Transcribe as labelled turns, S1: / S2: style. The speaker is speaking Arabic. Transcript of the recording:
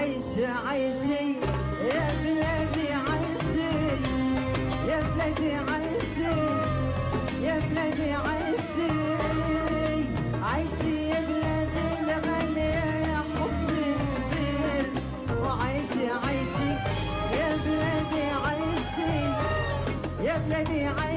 S1: عيشي عيشي يا بلادي عيشي يا بلادي عيشي يا بلادي عيشي عيشي يا بلادي الغالية يا حبي كبير وعيشي عيشي يا بلادي عيشي يا بلادي عيشي